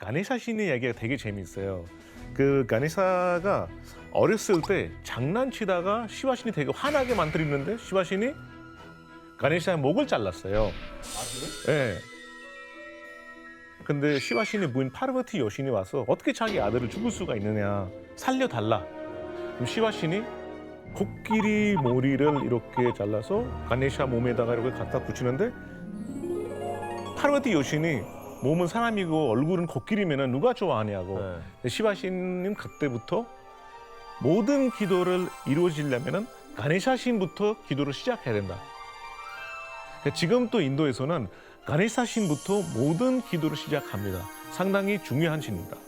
가네사 신의 이야기가 되게 재미있어요. 그 가네사가 어렸을 때 장난치다가 시바 신이 되게 화나게 만들었는데 시바 신이 가네사의 목을 잘랐어요. 아, 그래? 네. 근데 시바 신의 부인 파르바티 여신이 와서 어떻게 자기 아들을 죽을 수가 있느냐, 살려달라. 그럼 시바 신이 코끼리 머리를 이렇게 잘라서 가네사 몸에다가 이렇게 갖다 붙이는데 파르바티 여신이 몸은 사람이고 얼굴은 코끼리면 누가 좋아하냐고. 네. 시바 신은 그때부터 모든 기도를 이루어지려면 가네사 신부터 기도를 시작해야 된다. 지금 또 인도에서는 가네사 신부터 모든 기도를 시작합니다. 상당히 중요한 신입니다.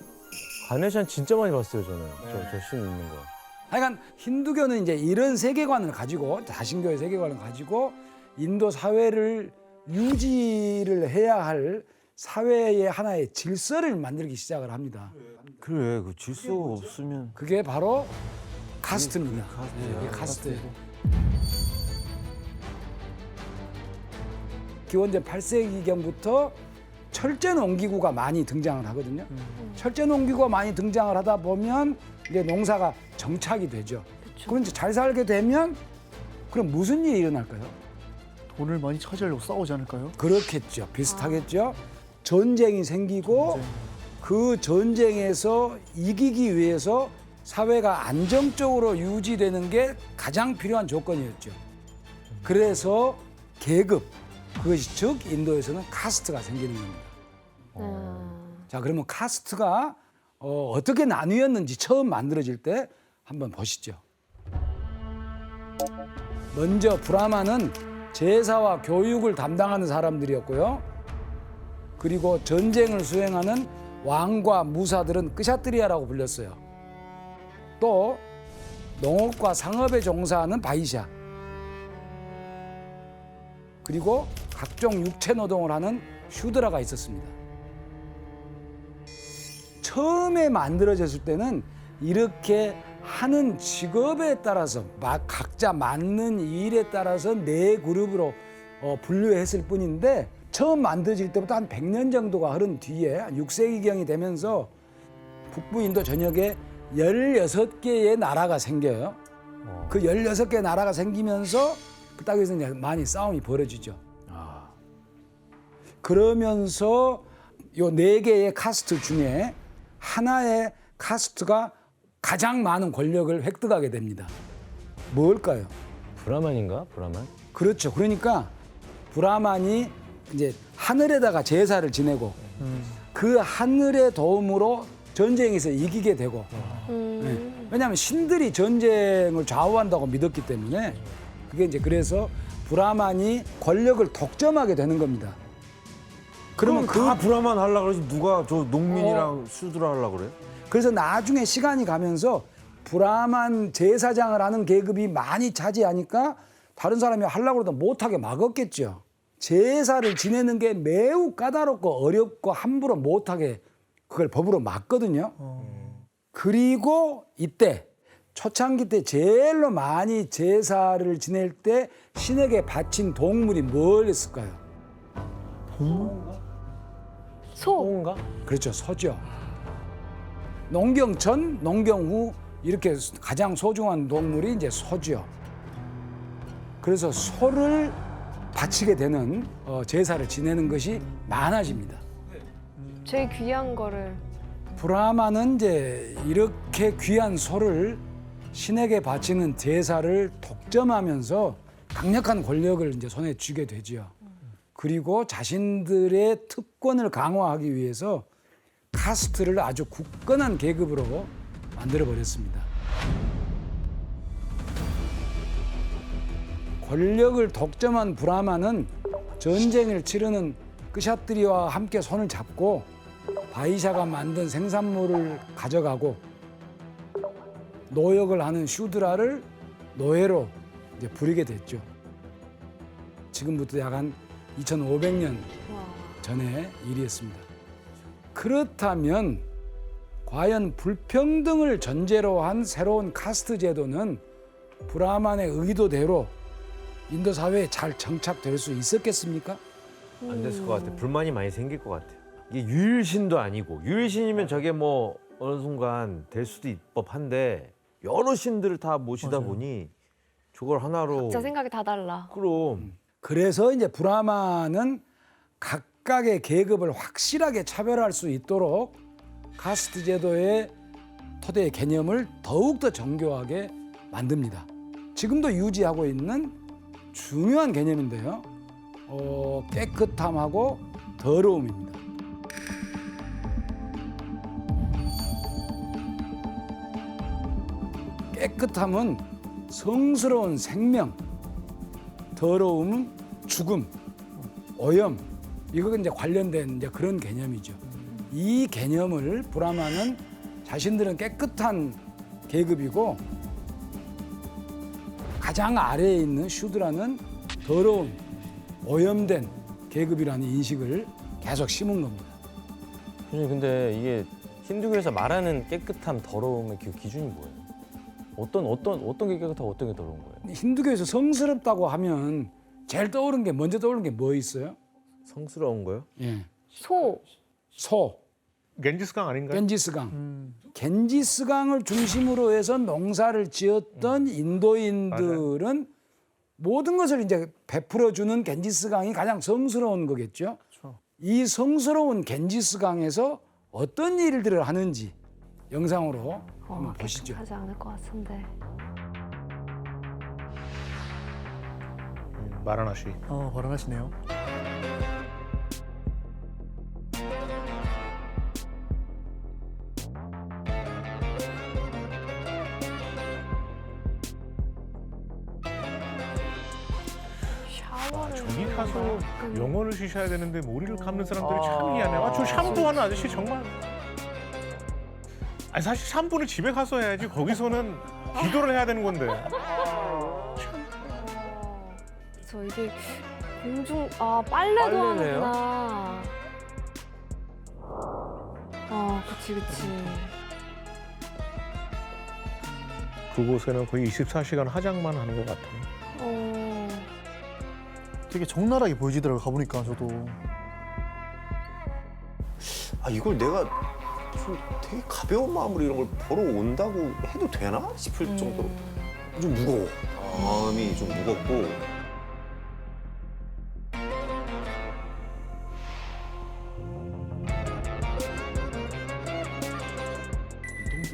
가네샤는 진짜 많이 봤어요, 저는. 저 신 있는 거. 하여간 힌두교는 이제 이런 세계관을 가지고, 다신교의 세계관을 가지고 인도 사회를 유지를 해야 할 사회의 하나의 질서를 만들기 시작을 합니다. 그래, 그 질서가 없으면. 그게 바로 카스트입니다. 이게 카스트예요. 기원전 8세기경부터 철제 농기구가 많이 등장을 하거든요. 철제 농기구가 많이 등장을 하다 보면 이제 농사가 정착이 되죠. 그럼 이제 잘 살게 되면 그럼 무슨 일이 일어날까요? 돈을 많이 찾으려고 싸우지 않을까요? 그렇겠죠. 비슷하겠죠. 전쟁이 생기고 그 전쟁에서 이기기 위해서 사회가 안정적으로 유지되는 게 가장 필요한 조건이었죠. 그래서 계급, 그것이 즉 인도에서는 카스트가 생기는 겁니다. 자, 그러면 카스트가 어떻게 나뉘었는지 처음 만들어질 때 한번 보시죠. 먼저 브라만은 제사와 교육을 담당하는 사람들이었고요. 그리고 전쟁을 수행하는 왕과 무사들은 끄샤트리아라고 불렸어요. 또 농업과 상업에 종사하는 바이샤, 그리고 각종 육체 노동을 하는 슈드라가 있었습니다. 처음에 만들어졌을 때는 이렇게 하는 직업에 따라서 각자 맞는 일에 따라서 네 그룹으로 분류했을 뿐인데 처음 만들어질 때부터 한 100년 정도가 흐른 뒤에 6세기경이 되면서 북부 인도 전역에 16개의 나라가 생겨요. 그 16개 나라가 생기면서 그 땅에서 이제 많이 싸움이 벌어지죠. 그러면서 요 4개의 카스트 중에 하나의 카스트가 가장 많은 권력을 획득하게 됩니다. 뭘까요? 브라만인가? 브라만? 그렇죠. 그러니까 브라만이 이제 하늘에다가 제사를 지내고 그 하늘의 도움으로 전쟁에서 이기게 되고 네. 왜냐하면 신들이 전쟁을 좌우한다고 믿었기 때문에 그게 이제 그래서 브라만이 권력을 독점하게 되는 겁니다. 그러면 다 브라만 하려고 그러지 누가 저 농민이랑 슈드라 하려고 그래? 그래서 나중에 시간이 가면서 브라만 제사장을 하는 계급이 많이 차지하니까 다른 사람이 하려고 그러다 못하게 막았겠죠. 제사를 지내는 게 매우 까다롭고 어렵고 함부로 못하게 그걸 법으로 막거든요. 그리고 이때 초창기 때 제일로 많이 제사를 지낼 때 신에게 바친 동물이 뭐였을까요? 소인가? 그렇죠. 소죠. 농경 전, 농경 후 이렇게 가장 소중한 동물이 이제 소죠. 그래서 소를 바치게 되는 제사를 지내는 것이 많아집니다. 제일 귀한 거를. 브라만은 이제 이렇게 귀한 소를 신에게 바치는 제사를 독점하면서 강력한 권력을 이제 손에 쥐게 되죠. 그리고 자신들의 특권을 강화하기 위해서 카스트를 아주 굳건한 계급으로 만들어 버렸습니다. 권력을 독점한 브라만은 전쟁을 치르는 끄샤트리와 함께 손을 잡고 바이샤가 만든 생산물을 가져가고 노역을 하는 슈드라를 노예로 이제 부리게 됐죠. 지금부터 약 한 2500년 전의 일이었습니다. 그렇다면 과연 불평등을 전제로 한 새로운 카스트 제도는 브라만의 의도대로 인도 사회에 잘 정착될 수 있었겠습니까? 안 됐을 것 같아. 불만이 많이 생길 것 같아. 이게 유일신도 아니고 유일신이면 저게 뭐 어느 순간 될 수도 있을 법한데 여러 신들을 다 모시다 맞아요. 보니 저걸 하나로 진짜 생각이 다 달라. 그럼 그래서 이제 브라마는 각각의 계급을 확실하게 차별할 수 있도록 카스트 제도의 토대의 개념을 더욱더 정교하게 만듭니다. 지금도 유지하고 있는 중요한 개념인데요. 깨끗함하고 더러움입니다. 깨끗함은 성스러운 생명, 더러움은 죽음, 오염, 이거 이제 관련된 이제 그런 개념이죠. 이 개념을 브라마는 자신들은 깨끗한 계급이고 가장 아래에 있는 슈드라는 더러운, 오염된 계급이라는 인식을 계속 심은 겁니다. 교수님 근데 이게 힌두교에서 말하는 깨끗함, 더러움의 그 기준이 뭐예요? 어떤 게 깨끗하고 어떤 게 더러운 거예요? 힌두교에서 성스럽다고 하면 제일 떠오르는 게 먼저 떠오르는 게 뭐 있어요? 성스러운 거요? 예. 소. 소, 겐지스강 아닌가요? 겐지스강. 겐지스강을 중심으로 해서 농사를 지었던 인도인들은 모든 것을 이제 베풀어주는 겐지스강이 가장 성스러운 거겠죠. 그렇죠. 이 성스러운 겐지스강에서 어떤 일들을 하는지 영상으로 한번 보시죠. 깨끗하지 않을 것 같은데. 마라나시. 발언하시네요. 샤워를. 저기 가서 약간 영어를 쉬셔야 되는데 머리를 감는 사람들이 참 미안해요. 저 샴푸하는 아저씨 정말. 아니 사실 샴푸는 집에 가서 해야지 거기서는 기도를 해야 되는 건데. 저 이게 빨래도 빨래네요? 하는구나. 그치. 그곳에는 거의 24시간 화장만 하는 것 같아요. 되게 적나라하게 보여지더라고요. 가보니까 저도. 아 이걸 내가 좀 되게 가벼운 마음으로 이런 걸 보러 온다고 해도 되나 싶을 정도로 좀 무거워. 마음이 좀 무겁고.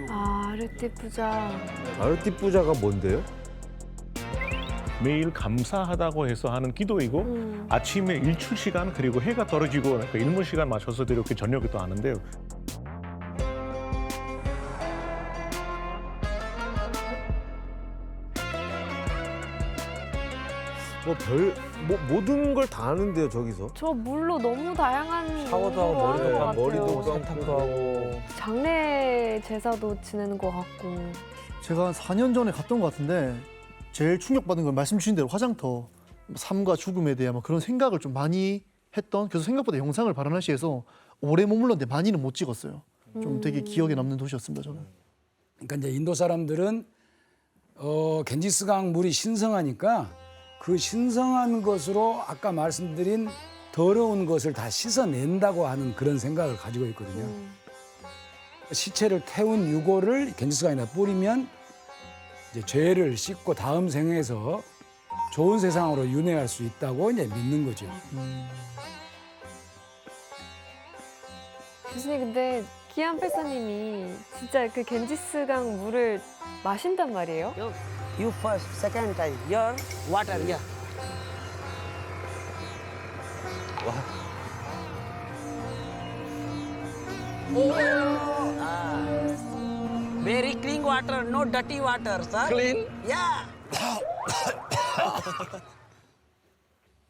아르티푸자. 아르티푸자가 뭔데요? 매일 감사하다고 해서 하는 기도이고 아침에 일출 시간 그리고 해가 떨어지고 그러니까 일몰 시간 맞춰서 이렇게 저녁에 또 하는데요. 모든 걸 다 하는데요 저기서. 저 물로 너무 다양한 샤워도 하고 운동을 하는 것 같아요. 머리도 세탁도 하고. 장례 제사도 지내는 것 같고. 제가 한 4년 전에 갔던 것 같은데 제일 충격받은 건 말씀 주신 대로 화장터, 삶과 죽음에 대한 뭐 그런 생각을 좀 많이 했던, 그래서 생각보다 영상을 바라나시에서 오래 머물렀는데 많이는 못 찍었어요. 좀 되게 기억에 남는 도시였습니다, 저는. 그러니까 이제 인도 사람들은 겐지스강 물이 신성하니까 그 신성한 것으로 아까 말씀드린 더러운 것을 다 씻어낸다고 하는 그런 생각을 가지고 있거든요. 시체를 태운 유골을 겐지스강에다 뿌리면 이제 죄를 씻고 다음 생에서 좋은 세상으로 윤회할 수 있다고 이제 믿는 거죠. 교수님 근데 기안 패사님이 진짜 그 겐지스강 물을 마신단 말이에요? You first, second time. Your water, yeah. Very clean water, no dirty water, sir. Clean? Yeah.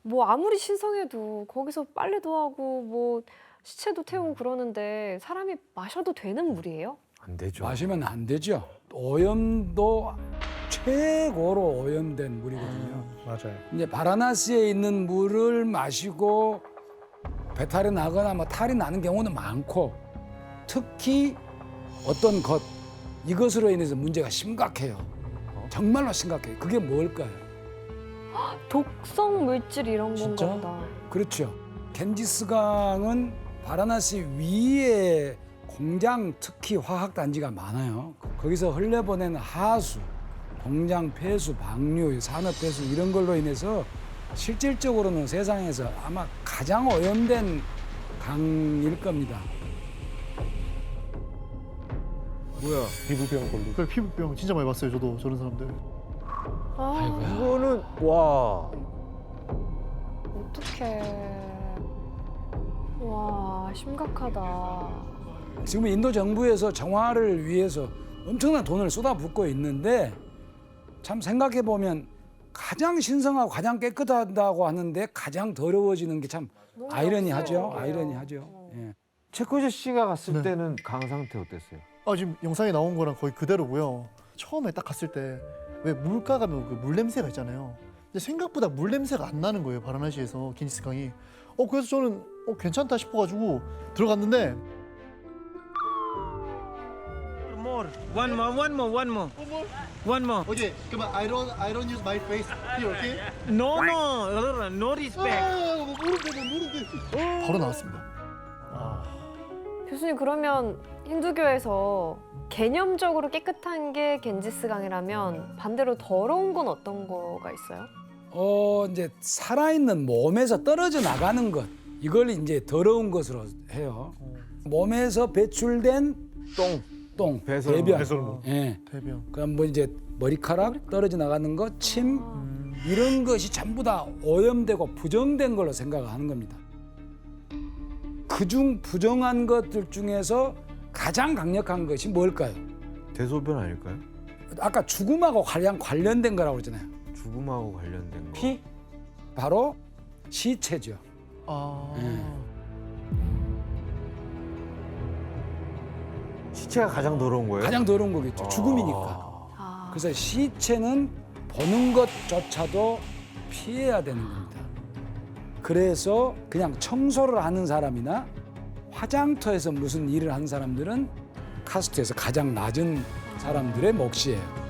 뭐 아무리 신성해도 거기서 빨래도 하고 뭐 시체도 태우고 그러는데 사람이 마셔도 되는 물이에요? 안 되죠. 마시면 안 되죠. 오염도 최고로 오염된 물이거든요. 맞아요. 이제 바라나시에 있는 물을 마시고 배탈이 나거나 뭐 탈이 나는 경우는 많고 특히 어떤 것 이것으로 인해서 문제가 심각해요. 정말로 심각해요. 그게 뭘까요? 독성 물질 이런 진짜? 건가 보다. 그렇죠. 겐지스강은 바라나시 위에 공장, 특히 화학 단지가 많아요. 거기서 흘려보내는 하수, 공장 폐수, 방류, 산업 폐수 이런 걸로 인해서 실질적으로는 세상에서 아마 가장 오염된 강일 겁니다. 뭐야? 피부병 걸리고. 그 피부병 진짜 많이 봤어요. 저도 저런 사람들. 아, 이거는 와. 어떡해. 와, 심각하다. 지금 인도 정부에서 정화를 위해서 엄청난 돈을 쏟아붓고 있는데 참 생각해 보면 가장 신성하고 가장 깨끗하다고 하는데 가장 더러워지는 게 참 아이러니하죠. 아이러니하죠. 예. 최코제 씨가 갔을 네. 때는 강 상태 어땠어요? 지금 영상에 나온 거랑 거의 그대로고요. 처음에 딱 갔을 때 왜 물가 가면 그 물 냄새가 있잖아요. 근데 생각보다 물 냄새가 안 나는 거예요. 바라나시에서 기니스 강이. 그래서 저는 괜찮다 싶어가지고 들어갔는데 More. One more. Okay, come on. I don't use my face here, okay? No respect. 바로 나왔습니다. 교수님, 그러면 힌두교에서 개념적으로 깨끗한 게 겐지스강이라면 반대로 더러운 건 어떤 거가 있어요? 이제 살아있는 몸에서 떨어져 나가는 것 이걸 이제 더러운 것으로 해요. 몸에서 배출된 똥, 배설, 배변, 배설물. 예. 대변. 그럼 뭐 이제 머리카락 떨어져 나가는 것, 침 이런 것이 전부 다 오염되고 부정된 걸로 생각하는 겁니다. 그중 부정한 것들 중에서 가장 강력한 것이 뭘까요? 대소변 아닐까요? 아까 죽음하고 가장 관련된 거라고 그러잖아요. 죽음하고 관련된 거. 피? 바로 시체죠. 시체가 가장 더러운 거예요? 가장 더러운 거겠죠. 죽음이니까. 아, 그래서 시체는 보는 것조차도 피해야 되는 겁니다. 그래서 그냥 청소를 하는 사람이나 화장터에서 무슨 일을 하는 사람들은 카스트에서 가장 낮은 사람들의 몫이에요.